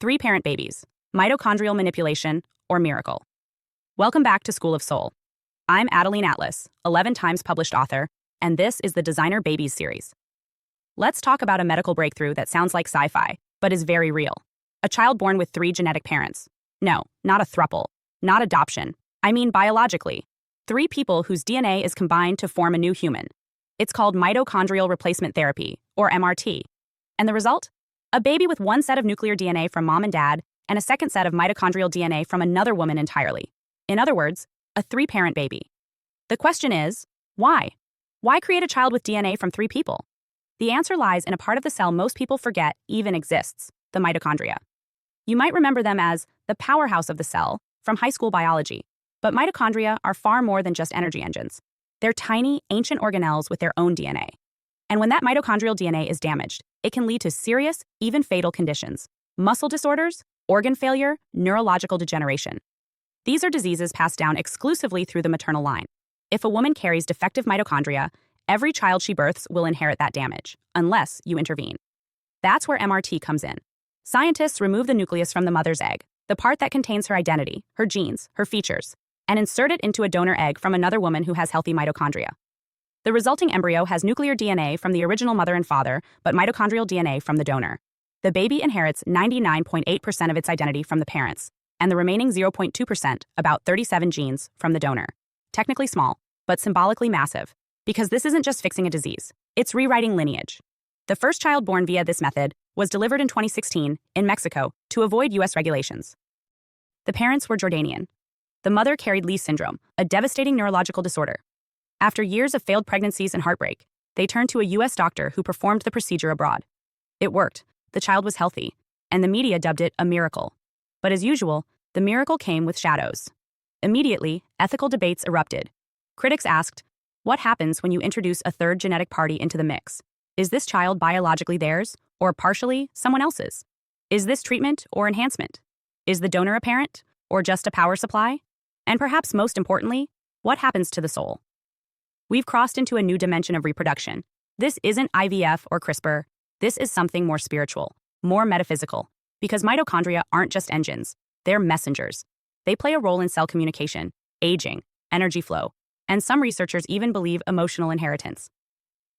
Three-parent babies, mitochondrial manipulation, or miracle. Welcome back to School of Soul. I'm Adeline Atlas, 11 times published author, and this is the Designer Babies series. Let's talk about a medical breakthrough that sounds like sci-fi, but is very real. A child born with 3 genetic parents. No, not a throuple, not adoption. I mean biologically. 3 people whose DNA is combined to form a new human. It's called mitochondrial replacement therapy, or MRT. And the result? A baby with 1 set of nuclear DNA from mom and dad, and a second set of mitochondrial DNA from another woman entirely. In other words, a 3-parent baby. The question is, why? Why create a child with DNA from 3 people? The answer lies in a part of the cell most people forget even exists, the mitochondria. You might remember them as the powerhouse of the cell from high school biology, but mitochondria are far more than just energy engines. They're tiny, ancient organelles with their own DNA. And when that mitochondrial DNA is damaged, it can lead to serious, even fatal conditions: muscle disorders, organ failure, neurological degeneration. These are diseases passed down exclusively through the maternal line. If a woman carries defective mitochondria, every child she births will inherit that damage, unless you intervene. That's where MRT comes in. Scientists remove the nucleus from the mother's egg, the part that contains her identity, her genes, her features, and insert it into a donor egg from another woman who has healthy mitochondria. The resulting embryo has nuclear DNA from the original mother and father, but mitochondrial DNA from the donor. The baby inherits 99.8% of its identity from the parents, and the remaining 0.2%, about 37 genes, from the donor. Technically small, but symbolically massive, because this isn't just fixing a disease, it's rewriting lineage. The first child born via this method was delivered in 2016 in Mexico to avoid U.S. regulations. The parents were Jordanian. The mother carried Leigh syndrome, a devastating neurological disorder. After years of failed pregnancies and heartbreak, they turned to a U.S. doctor who performed the procedure abroad. It worked. The child was healthy, and the media dubbed it a miracle. But as usual, the miracle came with shadows. Immediately, ethical debates erupted. Critics asked, what happens when you introduce a third genetic party into the mix? Is this child biologically theirs, or partially someone else's? Is this treatment or enhancement? Is the donor a parent, or just a power supply? And perhaps most importantly, what happens to the soul? We've crossed into a new dimension of reproduction. This isn't IVF or CRISPR. This is something more spiritual, more metaphysical, because mitochondria aren't just engines, they're messengers. They play a role in cell communication, aging, energy flow, and some researchers even believe emotional inheritance.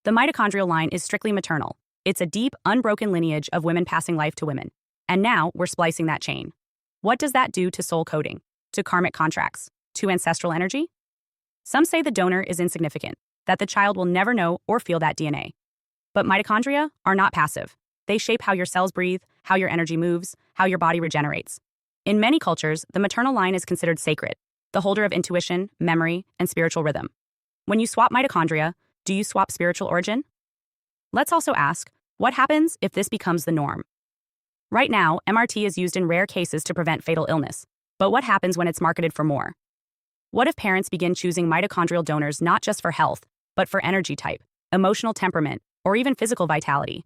The mitochondrial line is strictly maternal. It's a deep, unbroken lineage of women passing life to women. And now we're splicing that chain. What does that do to soul coding, to karmic contracts, to ancestral energy? Some say the donor is insignificant, that the child will never know or feel that DNA. But mitochondria are not passive. They shape how your cells breathe, how your energy moves, how your body regenerates. In many cultures, the maternal line is considered sacred, the holder of intuition, memory, and spiritual rhythm. When you swap mitochondria, do you swap spiritual origin? Let's also ask, what happens if this becomes the norm? Right now, MRT is used in rare cases to prevent fatal illness. But what happens when it's marketed for more? What if parents begin choosing mitochondrial donors not just for health, but for energy type, emotional temperament, or even physical vitality?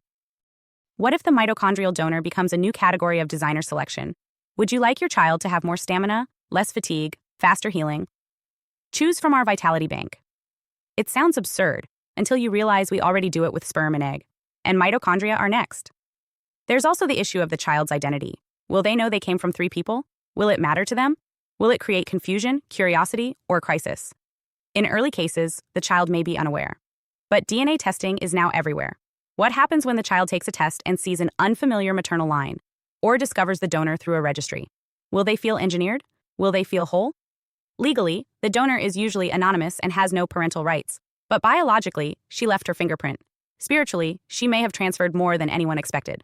What if the mitochondrial donor becomes a new category of designer selection? Would you like your child to have more stamina, less fatigue, faster healing? Choose from our vitality bank. It sounds absurd until you realize we already do it with sperm and egg, and mitochondria are next. There's also the issue of the child's identity. Will they know they came from 3 people? Will it matter to them? Will it create confusion, curiosity, or crisis? In early cases, the child may be unaware. But DNA testing is now everywhere. What happens when the child takes a test and sees an unfamiliar maternal line, or discovers the donor through a registry? Will they feel engineered? Will they feel whole? Legally, the donor is usually anonymous and has no parental rights. But biologically, she left her fingerprint. Spiritually, she may have transferred more than anyone expected.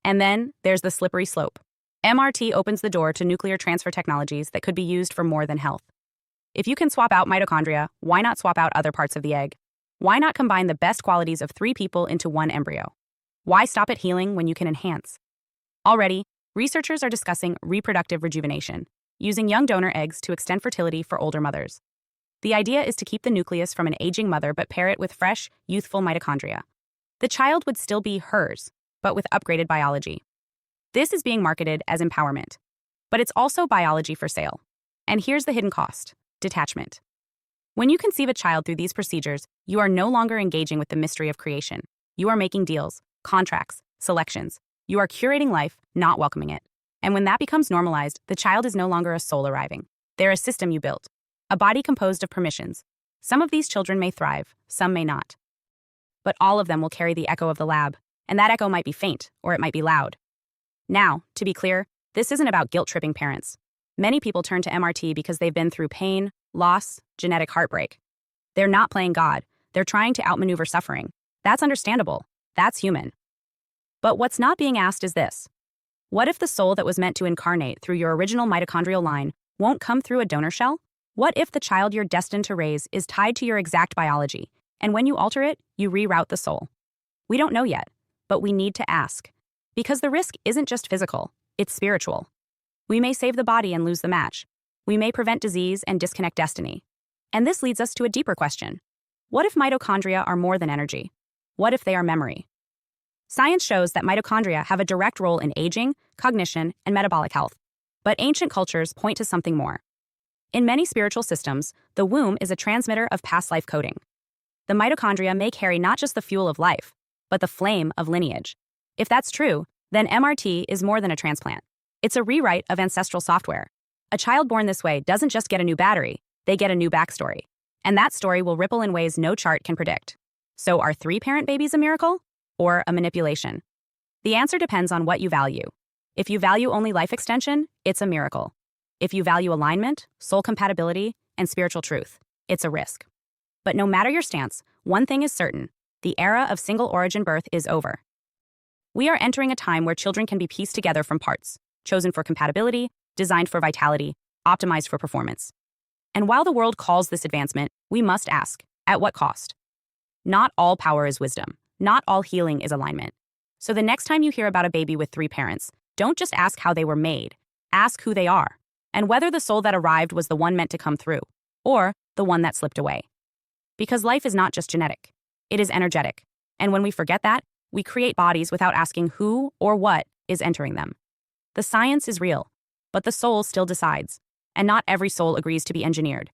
And then, there's the slippery slope. MRT opens the door to nuclear transfer technologies that could be used for more than health. If you can swap out mitochondria, why not swap out other parts of the egg? Why not combine the best qualities of 3 people into 1 embryo? Why stop at healing when you can enhance? Already, researchers are discussing reproductive rejuvenation, using young donor eggs to extend fertility for older mothers. The idea is to keep the nucleus from an aging mother but pair it with fresh, youthful mitochondria. The child would still be hers, but with upgraded biology. This is being marketed as empowerment, but it's also biology for sale. And here's the hidden cost: detachment. When you conceive a child through these procedures, you are no longer engaging with the mystery of creation. You are making deals, contracts, selections. You are curating life, not welcoming it. And when that becomes normalized, the child is no longer a soul arriving. They're a system you built, a body composed of permissions. Some of these children may thrive, some may not. But all of them will carry the echo of the lab, and that echo might be faint, or it might be loud. Now, to be clear, this isn't about guilt-tripping parents. Many people turn to MRT because they've been through pain, loss, genetic heartbreak. They're not playing God. They're trying to outmaneuver suffering. That's understandable. That's human. But what's not being asked is this. What if the soul that was meant to incarnate through your original mitochondrial line won't come through a donor shell? What if the child you're destined to raise is tied to your exact biology, and when you alter it, you reroute the soul? We don't know yet, but we need to ask. Because the risk isn't just physical, it's spiritual. We may save the body and lose the match. We may prevent disease and disconnect destiny. And this leads us to a deeper question. What if mitochondria are more than energy? What if they are memory? Science shows that mitochondria have a direct role in aging, cognition, and metabolic health. But ancient cultures point to something more. In many spiritual systems, the womb is a transmitter of past life coding. The mitochondria may carry not just the fuel of life, but the flame of lineage. If that's true, then MRT is more than a transplant. It's a rewrite of ancestral software. A child born this way doesn't just get a new battery, they get a new backstory. And that story will ripple in ways no chart can predict. So are 3-parent babies a miracle? Or a manipulation? The answer depends on what you value. If you value only life extension, it's a miracle. If you value alignment, soul compatibility, and spiritual truth, it's a risk. But no matter your stance, one thing is certain. The era of single-origin birth is over. We are entering a time where children can be pieced together from parts, chosen for compatibility, designed for vitality, optimized for performance. And while the world calls this advancement, we must ask, at what cost? Not all power is wisdom. Not all healing is alignment. So the next time you hear about a baby with 3 parents, don't just ask how they were made. Ask who they are, and whether the soul that arrived was the one meant to come through, or the one that slipped away. Because life is not just genetic. It is energetic. And when we forget that, we create bodies without asking who or what is entering them. The science is real, but the soul still decides, and not every soul agrees to be engineered.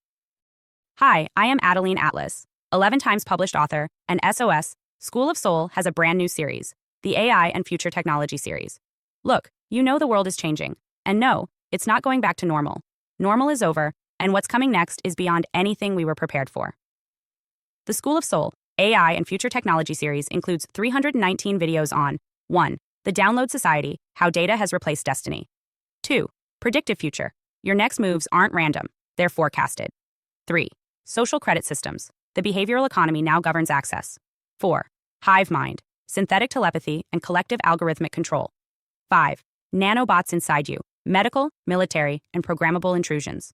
Hi, I am Adeline Atlas, 11 times published author, and SOS School of Soul has a brand new series, the AI and Future Technology series. Look, you know the world is changing, and no, it's not going back to normal. Normal is over, and what's coming next is beyond anything we were prepared for. The School of Soul, AI and Future Technology series includes 319 videos on 1. The Download Society, How Data Has Replaced Destiny. 2. Predictive Future. Your next moves aren't random, they're forecasted. 3. Social Credit Systems. The behavioral economy now governs access. 4. Hive mind, synthetic telepathy, and collective algorithmic control. 5. Nanobots inside you, medical, military, and programmable intrusions.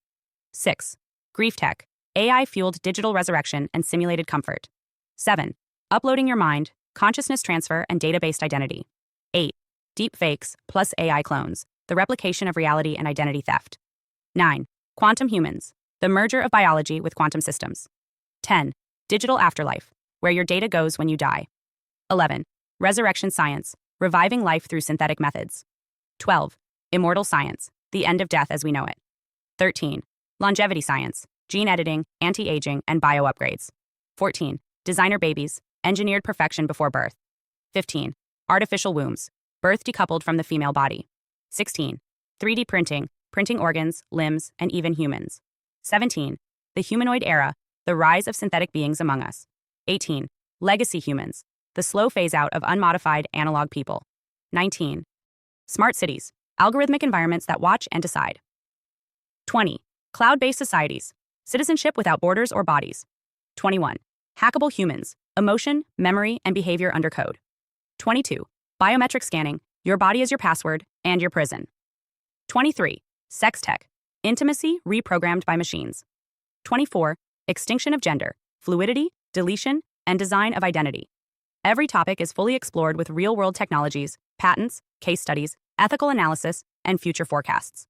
6. Grief tech, AI-fueled digital resurrection and simulated comfort. 7. Uploading your mind, consciousness transfer, and data-based identity. 8. Deep fakes plus AI clones, the replication of reality and identity theft. 9. Quantum humans, the merger of biology with quantum systems. 10. Digital afterlife, where your data goes when you die. 11. Resurrection science, reviving life through synthetic methods. 12. Immortal science, the end of death as we know it. 13. Longevity science, gene editing, anti-aging, and bio-upgrades. 14. Designer babies, engineered perfection before birth. 15. Artificial wombs, birth decoupled from the female body. 16. 3D printing, printing organs, limbs, and even humans. 17. The humanoid era, the rise of synthetic beings among us. 18. Legacy humans, the slow phase-out of unmodified analog people. 19. Smart cities, algorithmic environments that watch and decide. 20. Cloud-based societies, citizenship without borders or bodies. 21. Hackable humans, emotion, memory, and behavior under code. 22. Biometric scanning, your body is your password and your prison. 23. Sex tech, intimacy reprogrammed by machines. 24. Extinction of gender, fluidity, deletion, and design of identity. Every topic is fully explored with real-world technologies, patents, case studies, ethical analysis, and future forecasts.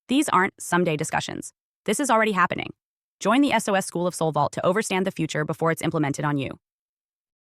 These aren't someday discussions. This is already happening. Join the SOS School of Soul Vault to overstand the future before it's implemented on you.